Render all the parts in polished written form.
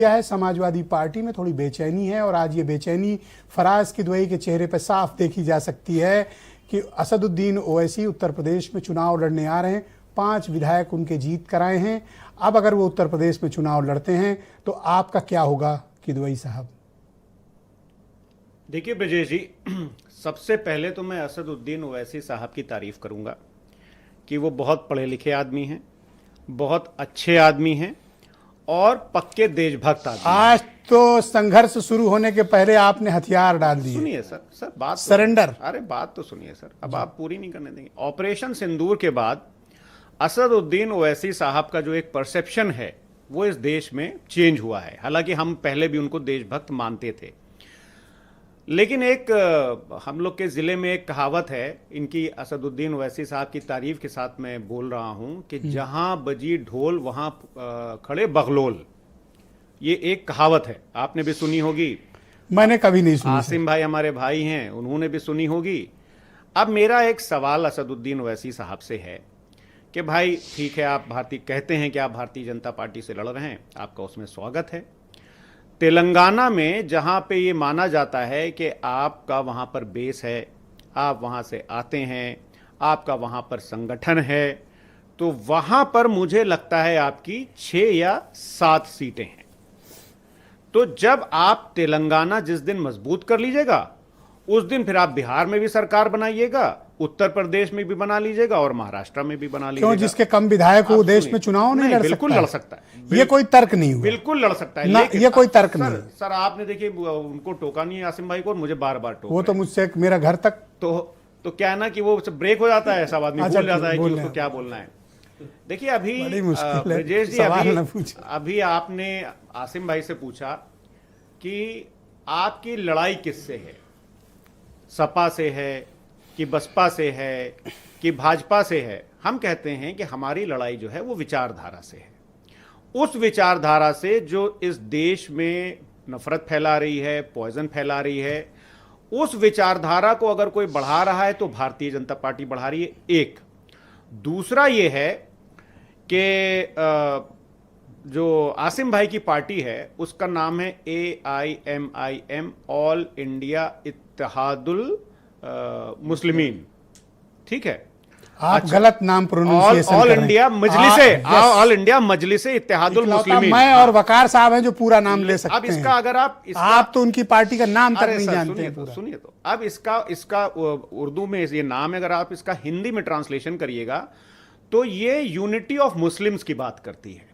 क्या है, समाजवादी पार्टी में थोड़ी बेचैनी है और आज ये बेचैनी फराज किदवई के चेहरे पर साफ देखी जा सकती है कि असदुद्दीन ओवैसी उत्तर प्रदेश में चुनाव लड़ने आ रहे हैं। 5 विधायक उनके जीत कराए हैं। अब अगर वो उत्तर प्रदेश में चुनाव लड़ते हैं तो आपका क्या होगा किदवई साहब? देखिए ब्रजेश जी, सबसे पहले तो मैं असदुद्दीन ओवैसी साहब की तारीफ करूंगा कि वो बहुत पढ़े लिखे आदमी हैं, बहुत अच्छे आदमी हैं और पक्के देशभक्त आदमी। आज तो संघर्ष शुरू होने के पहले आपने हथियार डाल दिए। सुनिए सर बात सरेंडर। अरे बात तो सुनिए सर, अब आप पूरी नहीं करने देंगे। ऑपरेशन सिंदूर के बाद असदुद्दीन ओवैसी साहब का जो एक परसेप्शन है वो इस देश में चेंज हुआ है। हालांकि हम पहले भी उनको देशभक्त मानते थे, लेकिन एक हम लोग के ज़िले में एक कहावत है इनकी, असदुद्दीन ओवैसी साहब की तारीफ के साथ मैं बोल रहा हूं कि जहां बजी ढोल वहां खड़े बगलोल। ये एक कहावत है, आपने भी सुनी होगी। मैंने कभी नहीं सुनी। आसिम भाई हमारे भाई हैं, उन्होंने भी सुनी होगी। अब मेरा एक सवाल असदुद्दीन ओवैसी साहब से है कि भाई ठीक है, आप कहते हैं कि आप भारतीय जनता पार्टी से लड़ रहे हैं, आपका उसमें स्वागत है। तेलंगाना में जहां पे ये माना जाता है कि आपका वहां पर बेस है, आप वहां से आते हैं, आपका वहां पर संगठन है, तो वहां पर मुझे लगता है आपकी 6 या 7 सीटें हैं। तो जब आप तेलंगाना जिस दिन मजबूत कर लीजिएगा उस दिन फिर आप बिहार में भी सरकार बनाइएगा, उत्तर प्रदेश में भी बना लीजिएगा और महाराष्ट्र में भी बना लीजिएगा। क्यों? जिसके कम विधायक हो देश में चुनाव नहीं लड़ सकता? बिल्कुल लड़ सकता है। ये कोई तर्क नहीं हुआ। बिल्कुल लड़ सकता है ना, ये कोई तर्क नहीं। सर आपने देखिए उनको टोका नहीं है आसिम भाई को, और मुझे बार बार टोका। वो तो मुझसे मेरा घर तक तो क्या है ना कि वो ब्रेक हो जाता है, सब आदमी भूल जाता है कि उसको क्या बोलना है। देखिए अभी ब्रजेश जी, अभी आपने आसिम भाई से पूछा कि आपकी लड़ाई किससे है, सपा से है कि बसपा से है कि भाजपा से है। हम कहते हैं कि हमारी लड़ाई जो है वो विचारधारा से है। उस विचारधारा से जो इस देश में नफरत फैला रही है, पॉइजन फैला रही है, उस विचारधारा को अगर कोई बढ़ा रहा है तो भारतीय जनता पार्टी बढ़ा रही है। एक दूसरा ये है कि जो आसिम भाई की पार्टी है उसका नाम है AIMIM, all India Ittehadul Muslimeen. ठीक है, आप गलत नाम pronunciation all India Majlise, all India Majlise Ittehadul Muslimeen. मैं और वकार साहब हैं जो पूरा नाम ले सकते हैं। अब इसका अगर आप तो उनकी पार्टी का नाम तक नहीं जानते हैं। सुनिए तो अब इसका उर्दू में ये नाम है, अगर आप इसका हिंदी में ट्रांसलेशन करिएगा तो ये यूनिटी ऑफ मुस्लिम्स की बात करती है।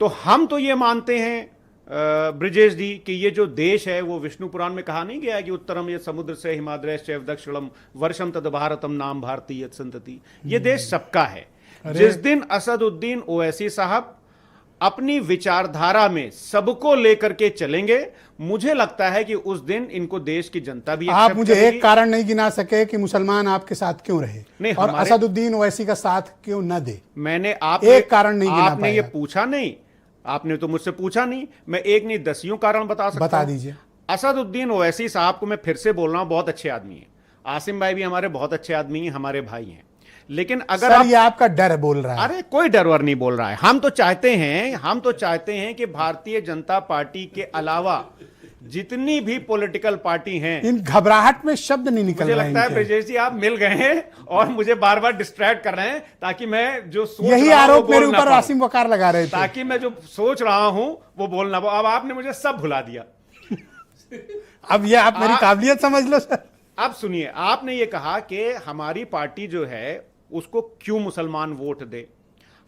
तो हम तो ये मानते हैं ब्रजेश जी कि ये जो देश है वो विष्णु पुराण में कहा नहीं गया कि उत्तरम ये समुद्र से हिमाद्रैश्च दक्षिणम वर्षम तद भारतम नाम भारतीय संतति। ये देश सबका है। जिस दिन असदुद्दीन ओवैसी साहब अपनी विचारधारा में सबको लेकर के चलेंगे, मुझे लगता है कि उस दिन इनको देश की जनता भी। आप मुझे एक कारण नहीं गिना सके कि मुसलमान आपके साथ क्यों रहे नहीं, और असदुद्दीन ओवैसी का साथ क्यों न दे। मैंने एक कारण नहीं गिना आपने ये पूछा नहीं, आपने तो मुझसे पूछा नहीं। मैं एक नहीं 10 कारण बता सकता हूं। बता दीजिए। असदुद्दीन ओवैसी साहब को मैं फिर से बोल रहा हूं, बहुत अच्छे आदमी हैं। आसिम भाई भी हमारे बहुत अच्छे आदमी हैं, हमारे भाई हैं। लेकिन अगर ये आपका डर बोल रहा है। अरे कोई डर वर नहीं बोल रहा है। हम तो चाहते हैं कि भारतीय जनता पार्टी के अलावा जितनी भी पॉलिटिकल पार्टी हैं, इन घबराहट में शब्द नहीं निकल रहे हैं। मुझे लगता है ब्रजेश जी आप मिल गए हैं और मुझे बार बार डिस्ट्रैक्ट कर रहे हैं ताकि मैं जो सोच यही आरोप मेरे ऊपर आसिम वकार लगा रहे थे, ताकि मैं जो सोच रहा हूं वो बोलना। अब आपने मुझे सब भुला दिया। अब ये आप मेरी काबिलियत समझ लो सर। अब सुनिए, आपने ये कहा कि हमारी पार्टी जो है उसको क्यों मुसलमान वोट दे।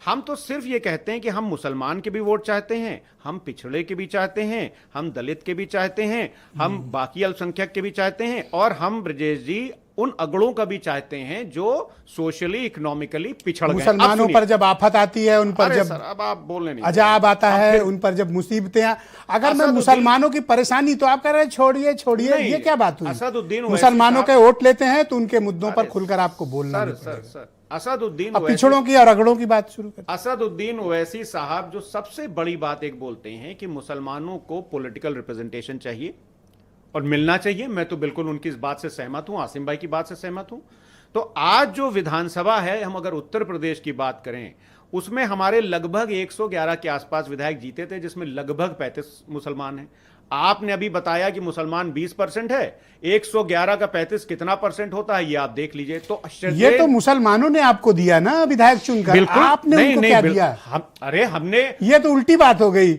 हम तो सिर्फ ये कहते हैं कि हम मुसलमान के भी वोट चाहते हैं, हम पिछड़े के भी चाहते हैं, हम दलित के भी चाहते हैं, हम बाकी अल्पसंख्यक के भी चाहते हैं, और हम ब्रजेश जी उन अगड़ों का भी चाहते हैं जो सोशली इकोनॉमिकली पिछड़ गए। मुसलमानों पर जब आफत आती है, उन पर जब अब आप बोलने नहीं, अजाब आता है, उन पर जब मुसीबतें, अगर मैं मुसलमानों की परेशाानी तो आप कह रहे हैं छोड़िए, ये क्या बात हुई? असदुद्दीन मुसलमानों के वोट लेते हैं तो उनके मुद्दों पर खुलकर आपको बोलना। सर असदुद्दीन पिछड़ों की और अगड़ों की बात शुरू कर। असदुद्दीन ओवैसी साहब जो सबसे बड़ी बात एक बोलते हैं कि मुसलमानों को पॉलिटिकल रिप्रेजेंटेशन चाहिए और मिलना चाहिए। मैं तो बिल्कुल उनकी इस बात से सहमत हूं, आसिम भाई की बात से सहमत हूं। तो आज जो विधानसभा है, हम अगर उत्तर प्रदेश की बात करें, उसमें हमारे लगभग 111 के आसपास विधायक जीते थे, जिसमें लगभग 35 मुसलमान हैं। आपने अभी बताया कि मुसलमान 20% है, 111 का 35 कितना परसेंट होता है ये आप देख लीजिए। तो ये तो मुसलमानों ने आपको दिया ना विधायक चुनकर, बिल्कुल आपने नहीं, उनको नहीं, क्या दिया? अरे हमने, ये तो उल्टी बात हो गई।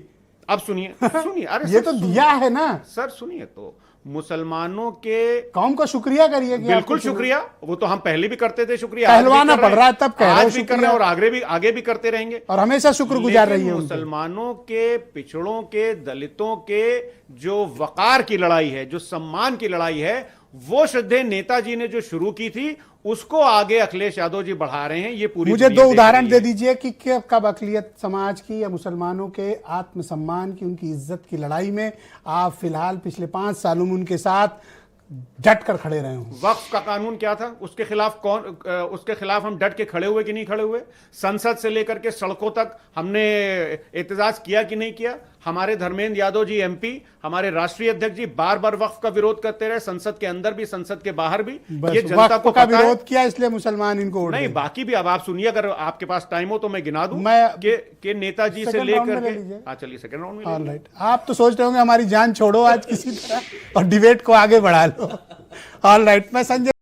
अब सुनिए सुनिए, अरे ये तो दिया है ना सर, सुनिए तो मुसलमानों के कौम का शुक्रिया करिए कि बिल्कुल आपको शुक्रिया, वो तो हम पहले भी करते थे, शुक्रिया पहलवाना पड़ रहा है तब कह रहे हो आज भी कर रहे हैं और आगे भी करते रहेंगे और हमेशा शुक्रगुजार रही है। मुसलमानों के, पिछड़ों के, दलितों के जो वकार की लड़ाई है, जो सम्मान की लड़ाई है, वो श्रद्धेय नेताजी ने जो शुरू की थी उसको आगे अखिलेश यादव जी बढ़ा रहे हैं। ये पूरी मुझे दो उदाहरण दे दीजिए कि कब अकलियत समाज की या मुसलमानों के आत्मसम्मान की, उनकी इज्जत की लड़ाई में आप फिलहाल पिछले 5 सालों में उनके साथ डट कर खड़े रहे हो। वक्फ का कानून क्या था, उसके खिलाफ हम डट के खड़े हुए कि नहीं खड़े हुए? संसद से लेकर के सड़कों तक हमने एहतजाज किया कि नहीं किया? हमारे धर्मेंद्र यादव जी एमपी, हमारे राष्ट्रीय अध्यक्ष जी बार बार वक्फ का विरोध करते रहे, संसद के अंदर भी संसद के बाहर भी। ये जनता को का विरोध किया इसलिए मुसलमान इनको वोट नहीं, बाकी भी अब आप सुनिए, अगर आपके पास टाइम हो तो मैं गिना दूं कि नेताजी से लेकर के, चलिए सेकंड राउंड में। ऑलराइट, आप तो सोच रहे होंगे हमारी जान छोड़ो आज किसी तरह और डिबेट को आगे बढ़ा लो। ऑलराइट, मैं संजय